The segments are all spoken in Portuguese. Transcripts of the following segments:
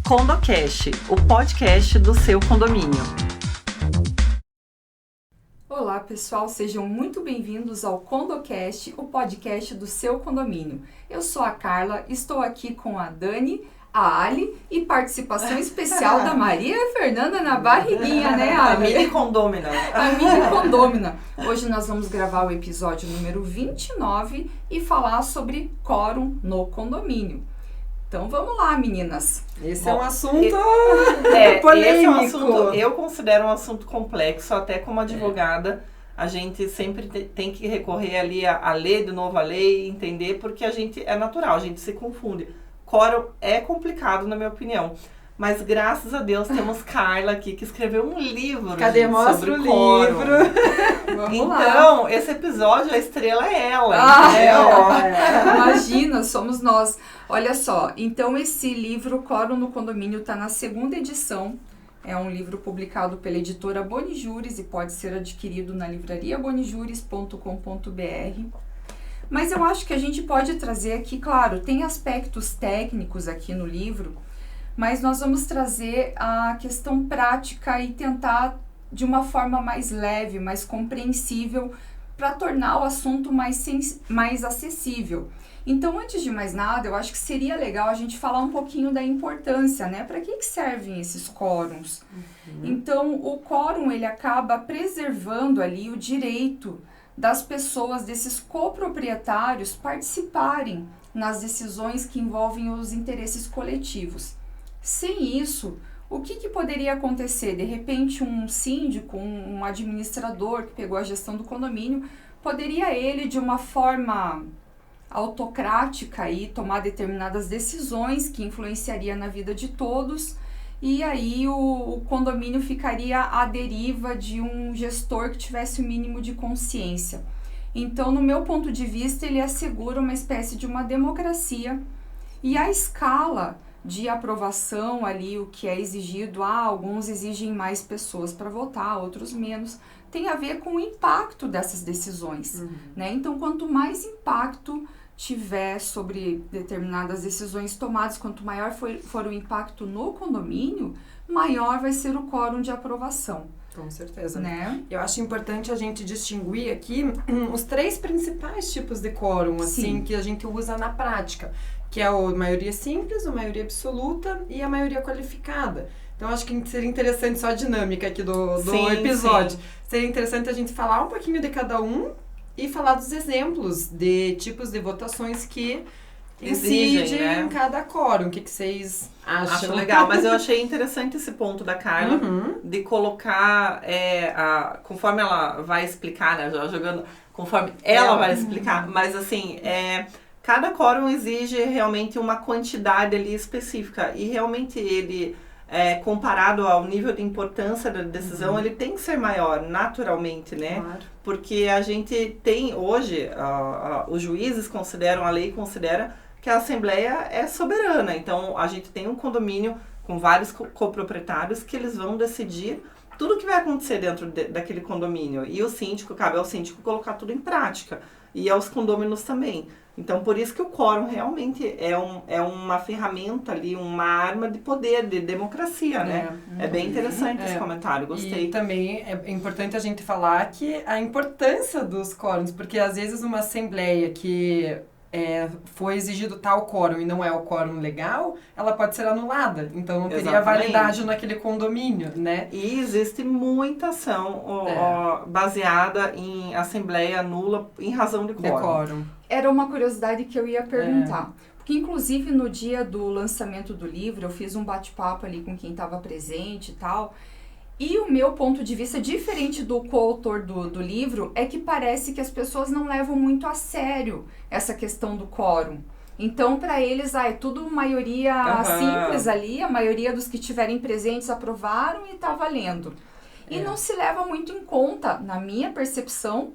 CondoCast, o podcast do seu condomínio. Olá pessoal, sejam muito bem-vindos ao CondoCast, o podcast do seu condomínio. Eu sou a Carla, estou aqui com a Dani, a Ali e participação especial da Maria Fernanda na barriguinha, né, Ali? A mini condômina. A mini condômina. Hoje nós vamos gravar o episódio número 29 e falar sobre quórum no condomínio. Então vamos lá, meninas. Esse é um assunto polêmico. Esse é um assunto, eu considero um assunto complexo, até como advogada. A gente sempre tem que recorrer ali a ler de novo a lei, entender, porque a gente é natural, a gente se confunde. Quórum é complicado, na minha opinião. Mas graças a Deus temos Carla aqui, que escreveu um livro. Cadê? Gente, Mostra sobre o quórum. livro. Vamos Então, lá. esse episódio, a estrela é ela. Imagina, somos nós. Olha só, então esse livro, Quórum no Condomínio, está na segunda edição. É um livro publicado pela editora Bonijures e pode ser adquirido na livrariabonijures.com.br. Mas eu acho que a gente pode trazer aqui, claro, tem aspectos técnicos aqui no livro, mas nós vamos trazer a questão prática e tentar de uma forma mais leve, mais compreensível, para tornar o assunto mais acessível. Então, antes de mais nada, eu acho que seria legal a gente falar um pouquinho da importância, né? Para que servem esses quórums? Então, o quórum, ele acaba preservando ali o direito das pessoas, desses coproprietários, participarem nas decisões que envolvem os interesses coletivos. Sem isso, o que poderia acontecer? De repente, um síndico, um administrador que pegou a gestão do condomínio, poderia ele, de uma forma autocrática, aí, tomar determinadas decisões que influenciaria na vida de todos, e aí o condomínio ficaria à deriva de um gestor que tivesse o mínimo de consciência. Então, no meu ponto de vista, ele assegura uma espécie de uma democracia, e a escala de aprovação ali, o que é exigido, alguns exigem mais pessoas para votar, outros menos, tem a ver com o impacto dessas decisões, né? Então, quanto mais impacto tiver sobre determinadas decisões tomadas, quanto maior for o impacto no condomínio, maior vai ser o quórum de aprovação. Com certeza. Né? Eu acho importante a gente distinguir aqui os três principais tipos de quórum, assim, que a gente usa na prática, que é a maioria simples, a maioria absoluta e a maioria qualificada. Então, acho que seria interessante só a dinâmica aqui do episódio. Sim. Seria interessante a gente falar um pouquinho de cada um e falar dos exemplos de tipos de votações que incidem, né, em cada quórum. O que vocês acham? Acho legal, mas eu achei interessante esse ponto da Carla, de colocar, conforme ela vai explicar, né, jogando, conforme ela vai explicar, mas assim, cada quórum exige realmente uma quantidade ali específica, e realmente ele, comparado ao nível de importância da decisão, ele tem que ser maior, naturalmente, né? Claro. Porque a gente tem hoje, os juízes consideram, a lei considera que a Assembleia é soberana. Então, a gente tem um condomínio com vários coproprietários que eles vão decidir tudo o que vai acontecer dentro daquele condomínio. E o síndico, cabe ao síndico colocar tudo em prática. E aos condôminos também. Então, por isso que o quórum realmente é uma ferramenta ali, uma arma de poder, de democracia, né? É bem interessante esse comentário, gostei. E também é importante a gente falar que a importância dos quórums, porque às vezes uma assembleia que foi exigido tal quórum e não é o quórum legal, ela pode ser anulada. Então, não teria validade naquele condomínio, né? E existe muita ação baseada em assembleia nula em razão de quórum. Era uma curiosidade que eu ia perguntar. Porque, inclusive, no dia do lançamento do livro, eu fiz um bate-papo ali com quem estava presente e tal. E o meu ponto de vista, diferente do coautor do livro, é que parece que as pessoas não levam muito a sério essa questão do quórum. Então, para eles, é tudo maioria simples ali, a maioria dos que estiverem presentes aprovaram e está valendo. E não se leva muito em conta, na minha percepção,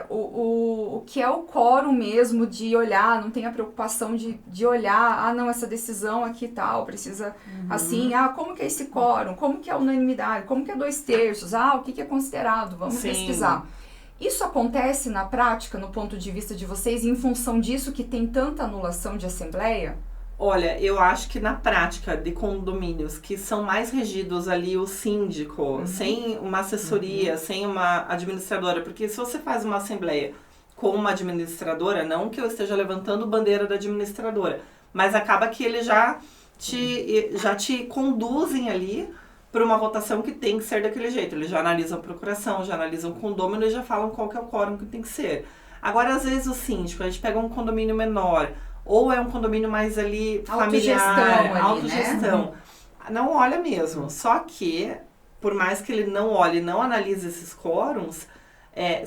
o que é o quórum mesmo, de olhar, não tem a preocupação de olhar, não, essa decisão aqui e tal, precisa assim, como que é esse quórum, como que é a unanimidade, como que é 2/3, o que é considerado, vamos pesquisar. Isso acontece na prática, no ponto de vista de vocês, em função disso que tem tanta anulação de assembleia? Olha, eu acho que na prática de condomínios que são mais regidos ali o síndico, sem uma assessoria, sem uma administradora, porque se você faz uma assembleia com uma administradora, não que eu esteja levantando bandeira da administradora, mas acaba que eles já te conduzem ali para uma votação que tem que ser daquele jeito. Eles já analisam a procuração, já analisam o condômino e já falam qual que é o quórum que tem que ser. Agora, às vezes o síndico, a gente pega um condomínio menor, ou é um condomínio mais ali familiar, autogestão, não olha mesmo. Só que, por mais que ele não olhe e não analise esses quórums,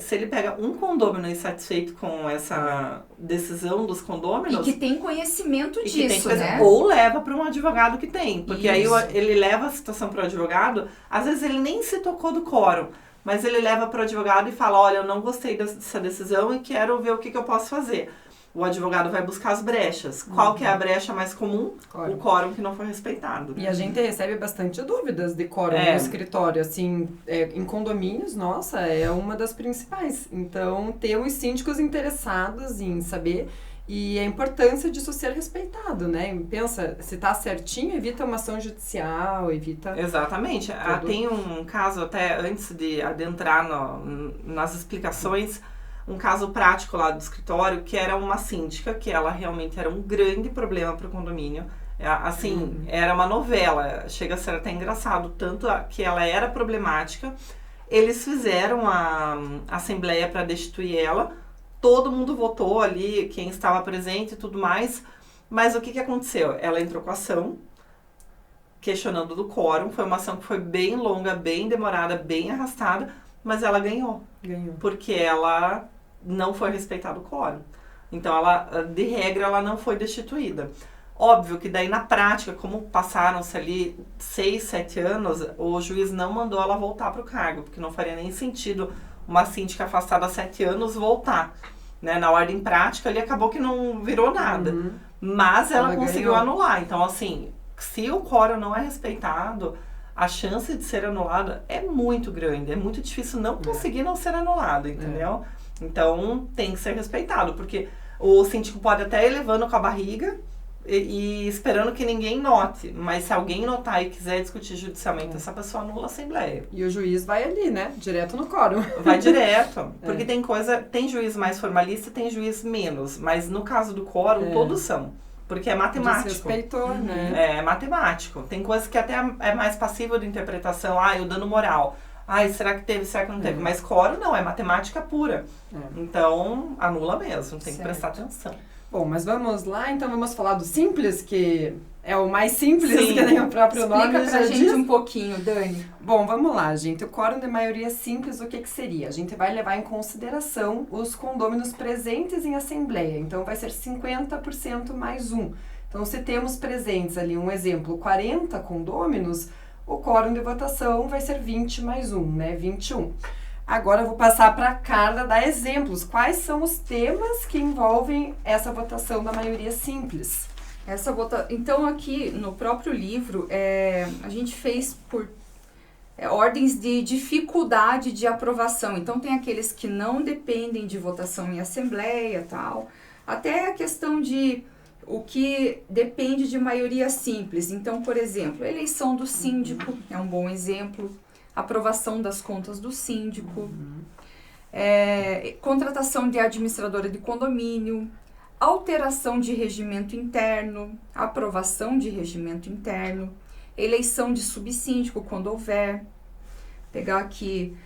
se ele pega um condômino insatisfeito com essa decisão dos condôminos... E que tem conhecimento disso, né? Ou leva para um advogado que tem. Porque aí ele leva a situação para o advogado, às vezes ele nem se tocou do quórum, mas ele leva para o advogado e fala, olha, eu não gostei dessa decisão e quero ver o que eu posso fazer. O advogado vai buscar as brechas. Qual que é a brecha mais comum? O quórum que não foi respeitado. E a gente recebe bastante dúvidas de quórum no escritório. Assim, em condomínios, nossa, é uma das principais. Então, ter os síndicos interessados em saber e a importância disso ser respeitado, né? Pensa, se tá certinho, evita uma ação judicial, evita... Exatamente. Tem um caso, até antes de adentrar nas explicações... Um caso prático lá do escritório, que era uma síndica, que ela realmente era um grande problema para o condomínio. Assim, era uma novela, chega a ser até engraçado, tanto que ela era problemática. Eles fizeram a assembleia para destituir ela, todo mundo votou ali, quem estava presente e tudo mais, mas o que aconteceu? Ela entrou com a ação, questionando do quórum, foi uma ação que foi bem longa, bem demorada, bem arrastada, mas ela ganhou. Porque ela... não foi respeitado o quórum. Então, de regra, ela não foi destituída. Óbvio que daí, na prática, como passaram-se ali 6, 7 anos, o juiz não mandou ela voltar para o cargo, porque não faria nem sentido uma síndica afastada há 7 anos voltar. Né? Na ordem prática, ali acabou que não virou nada. Mas ela conseguiu anular. Então, assim, se o quórum não é respeitado, a chance de ser anulada é muito grande. É muito difícil não conseguir não ser anulado, entendeu? Então, tem que ser respeitado, porque o síndico pode até ir levando com a barriga e esperando que ninguém note, mas se alguém notar e quiser discutir judicialmente, essa pessoa anula a assembleia. E o juiz vai ali, né? Direto no quórum. Vai direto, porque tem juiz mais formalista e tem juiz menos, mas no caso do quórum, todos são. Porque é matemático. Desrespeitou, né? É matemático. Tem coisas que até é mais passível de interpretação. O dano moral. Será que teve, será que não teve? Mas quórum não, é matemática pura. Então, anula mesmo, tem que prestar atenção. Bom, mas vamos lá, então vamos falar do simples, que é o mais simples, que nem o próprio nome já diz. Explica pra gente um pouquinho, Dani. Bom, vamos lá, gente. O quórum de maioria simples, o que seria? A gente vai levar em consideração os condôminos presentes em assembleia. Então, vai ser 50% mais 1. Então, se temos presentes ali, um exemplo, 40 condôminos, o quórum de votação vai ser 20 mais 1, né? 21. Agora eu vou passar para a Carla dar exemplos. Quais são os temas que envolvem essa votação da maioria simples? Então, aqui no próprio livro, a gente fez por ordens de dificuldade de aprovação. Então, tem aqueles que não dependem de votação em assembleia, tal. Até a questão de o que depende de maioria simples. Então, por exemplo, a eleição do síndico é um bom exemplo. Aprovação das contas do síndico. Contratação de administradora de condomínio. Alteração de regimento interno. Aprovação de regimento interno. Eleição de subsíndico, quando houver. Pegar aqui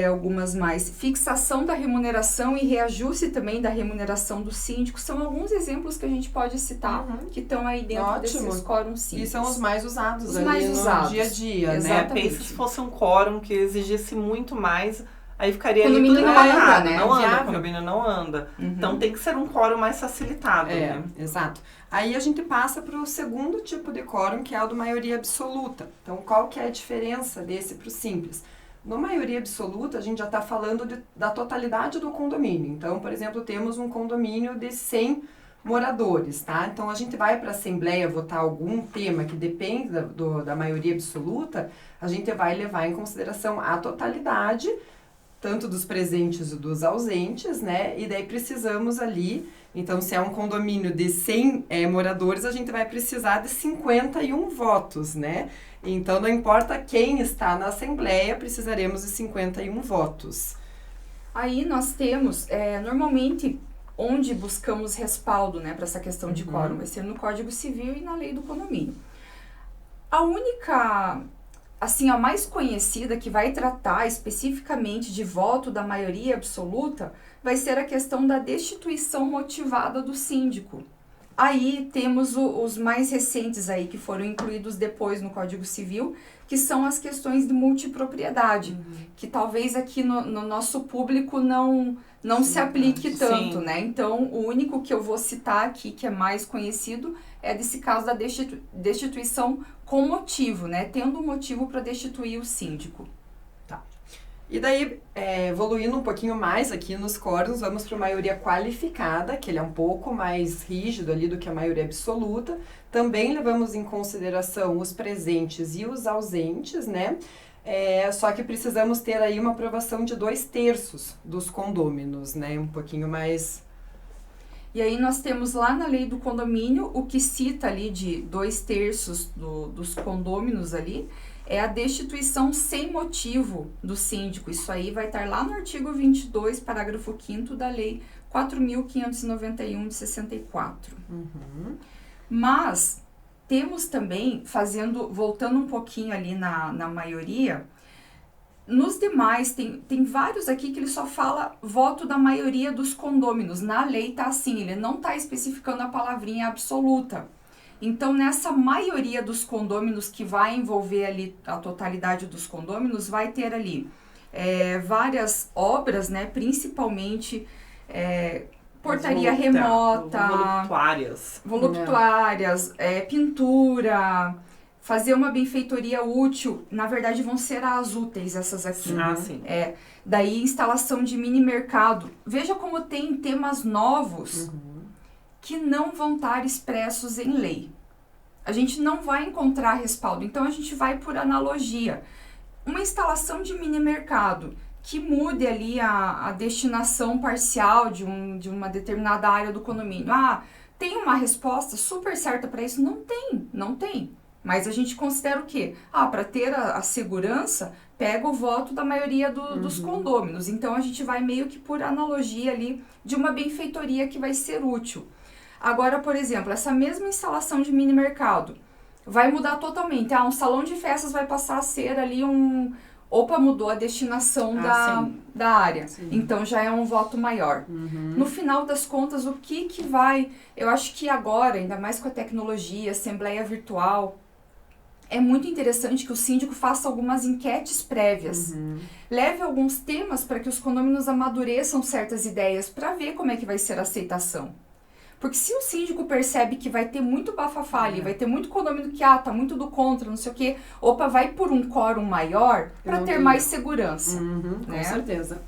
algumas mais. Fixação da remuneração e reajuste também da remuneração do síndico. São alguns exemplos que a gente pode citar que estão aí dentro desses quórum simples. E são os mais usados no dia a dia, né? Pensa se fosse um quórum que exigisse muito mais, aí ficaria ali tudo embarrado, né? Não anda, o condomínio não anda. Então tem que ser um quórum mais facilitado, né? Exato. Aí a gente passa para o segundo tipo de quórum, que é o do maioria absoluta. Então, qual que é a diferença desse para o simples? No maioria absoluta, a gente já está falando da totalidade do condomínio. Então, por exemplo, temos um condomínio de 100 moradores, tá? Então, a gente vai para a assembleia votar algum tema que depende da maioria absoluta, a gente vai levar em consideração a totalidade tanto dos presentes e dos ausentes, né? E daí precisamos ali, então se é um condomínio de 100 moradores, a gente vai precisar de 51 votos, né? Então não importa quem está na Assembleia, precisaremos de 51 votos. Aí nós temos, normalmente, onde buscamos respaldo, né, para essa questão de quórum, vai ser no Código Civil e na Lei do Condomínio. A única, assim, a mais conhecida que vai tratar especificamente de voto da maioria absoluta vai ser a questão da destituição motivada do síndico. Aí temos os mais recentes aí que foram incluídos depois no Código Civil, que são as questões de multipropriedade, que talvez aqui no nosso público não se aplique tanto, né? Então, o único que eu vou citar aqui, que é mais conhecido, é desse caso da destituição com motivo, né? Tendo um motivo para destituir o síndico. E daí, evoluindo um pouquinho mais aqui nos quórums, vamos para a maioria qualificada, que ele é um pouco mais rígido ali do que a maioria absoluta. Também levamos em consideração os presentes e os ausentes, né? Só que precisamos ter aí uma aprovação de 2/3 dos condôminos, né? Um pouquinho mais... E aí nós temos lá na Lei do Condomínio, o que cita ali de 2/3 dos condôminos ali, é a destituição sem motivo do síndico. Isso aí vai estar lá no artigo 22, parágrafo 5º da Lei 4.591 de 64. Mas temos também, voltando um pouquinho ali na maioria, nos demais, tem vários aqui que ele só fala voto da maioria dos condôminos. Na lei tá assim, ele não tá especificando a palavrinha absoluta. Então, nessa maioria dos condôminos, que vai envolver ali a totalidade dos condôminos, vai ter ali várias obras, né? Principalmente portaria remota, voluptuárias, pintura, fazer uma benfeitoria útil. Na verdade, vão ser as úteis essas aqui. Sim. Daí, instalação de mini mercado. Veja como tem temas novos que não vão estar expressos em lei. A gente não vai encontrar respaldo, então a gente vai por analogia. Uma instalação de mini mercado que mude ali a destinação parcial de uma determinada área do condomínio. Tem uma resposta super certa para isso? Não tem. Mas a gente considera o quê? Para ter a segurança, pega o voto da maioria dos condôminos. Então a gente vai meio que por analogia ali de uma benfeitoria que vai ser útil. Agora, por exemplo, essa mesma instalação de mini mercado vai mudar totalmente. Um salão de festas vai passar a ser ali mudou a destinação da área. Sim. Então já é um voto maior. No final das contas, o que vai... Eu acho que agora, ainda mais com a tecnologia, assembleia virtual, é muito interessante que o síndico faça algumas enquetes prévias. Leve alguns temas para que os condôminos amadureçam certas ideias para ver como é que vai ser a aceitação. Porque se o síndico percebe que vai ter muito bafafá ali, vai ter muito condomínio que tá muito do contra, não sei o quê, vai por um quórum maior para ter mais segurança. Né? Com certeza.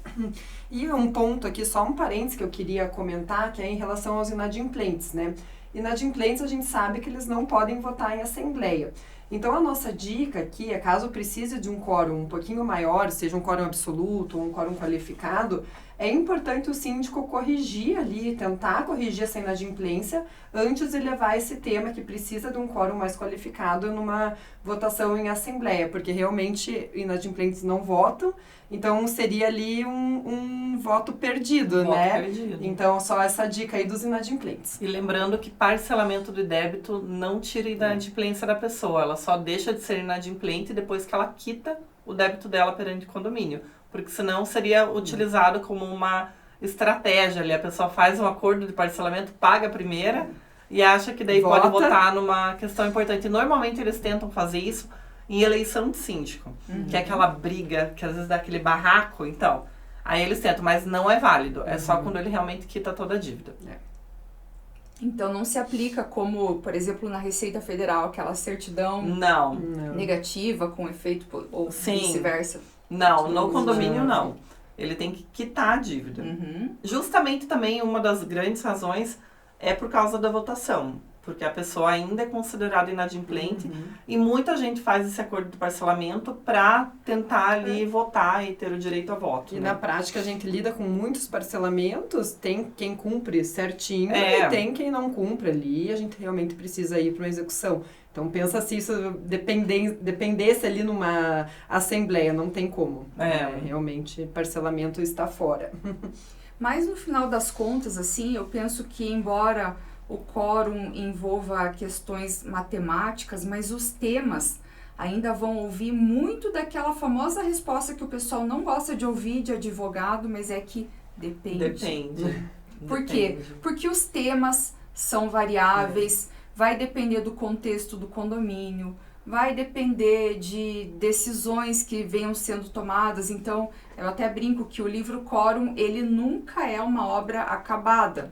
E um ponto aqui, só um parênteses que eu queria comentar, que é em relação aos inadimplentes, né? Inadimplentes a gente sabe que eles não podem votar em assembleia. Então a nossa dica aqui é, caso precise de um quórum um pouquinho maior, seja um quórum absoluto ou um quórum qualificado, é importante o síndico corrigir ali, tentar corrigir essa inadimplência antes de levar esse tema que precisa de um quórum mais qualificado numa votação em assembleia, porque realmente inadimplentes não votam, então seria ali um voto perdido, né? Perdido. Então só essa dica aí dos inadimplentes. E lembrando que parcelamento do débito não tira a inadimplência da pessoa, ela só deixa de ser inadimplente depois que ela quita o débito dela perante o condomínio. Porque senão seria utilizado como uma estratégia ali. A pessoa faz um acordo de parcelamento, paga a primeira e acha que daí pode votar numa questão importante. E normalmente eles tentam fazer isso em eleição de síndico, que é aquela briga, que às vezes dá aquele barraco. Então, aí eles tentam, mas não é válido. É só quando ele realmente quita toda a dívida. Então não se aplica como, por exemplo, na Receita Federal, aquela certidão negativa com efeito ou vice-versa. Não, no condomínio não. Ele tem que quitar a dívida. Justamente também uma das grandes razões é por causa da votação. porque a pessoa ainda é considerada inadimplente e muita gente faz esse acordo de parcelamento para tentar ali votar e ter o direito a voto. E né? na prática a gente lida com muitos parcelamentos, tem quem cumpre certinho e tem quem não cumpre ali, e a gente realmente precisa ir para uma execução. Então pensa se isso dependesse ali numa assembleia, não tem como. Realmente parcelamento está fora. Mas no final das contas, assim, eu penso que embora o quórum envolva questões matemáticas, mas os temas ainda vão ouvir muito daquela famosa resposta que o pessoal não gosta de ouvir de advogado, mas é que depende. Por quê? Porque os temas são variáveis, vai depender do contexto do condomínio, vai depender de decisões que venham sendo tomadas. Então, eu até brinco que o livro Quórum, ele nunca é uma obra acabada.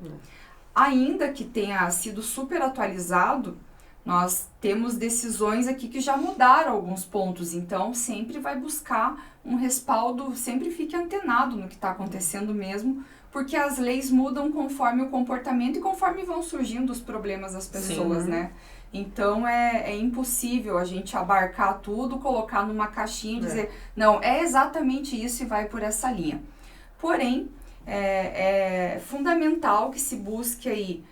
Ainda que tenha sido super atualizado, nós temos decisões aqui que já mudaram alguns pontos, então sempre vai buscar um respaldo, sempre fique antenado no que está acontecendo mesmo, porque as leis mudam conforme o comportamento e conforme vão surgindo os problemas das pessoas, né? Então é impossível a gente abarcar tudo, colocar numa caixinha e dizer, não, é exatamente isso e vai por essa linha. Porém, é fundamental que se busque aí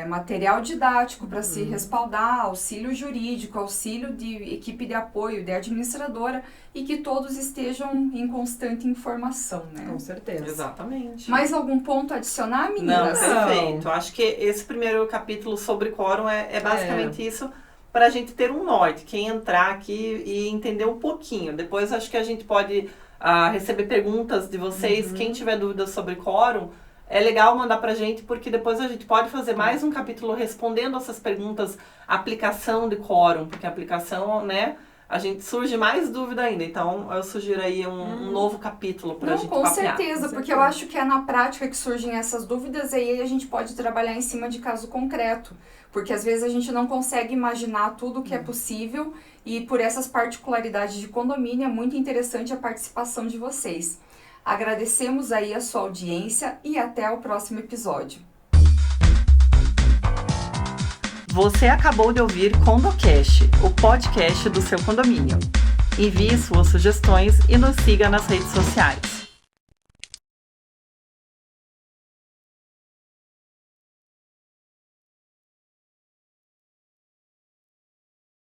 material didático para se respaldar, auxílio jurídico, auxílio de equipe de apoio, de administradora e que todos estejam em constante informação, né? Com certeza. Exatamente. Mais algum ponto a adicionar, meninas? Não, perfeito. Acho que esse primeiro capítulo sobre quórum é basicamente isso, para a gente ter um norte, quem entrar aqui e entender um pouquinho. Depois acho que a gente pode receber perguntas de vocês, quem tiver dúvidas sobre quórum, é legal mandar pra gente, porque depois a gente pode fazer mais um capítulo respondendo essas perguntas, aplicação de quórum, porque a aplicação, né, a gente surge mais dúvida ainda. Então, eu sugiro aí um novo capítulo pra gente papear. Com certeza, porque eu acho que é na prática que surgem essas dúvidas e aí a gente pode trabalhar em cima de caso concreto. Porque às vezes a gente não consegue imaginar tudo o que é possível e por essas particularidades de condomínio é muito interessante a participação de vocês. Agradecemos aí a sua audiência e até o próximo episódio. Você acabou de ouvir CondoCast, o podcast do seu condomínio. Envie suas sugestões e nos siga nas redes sociais.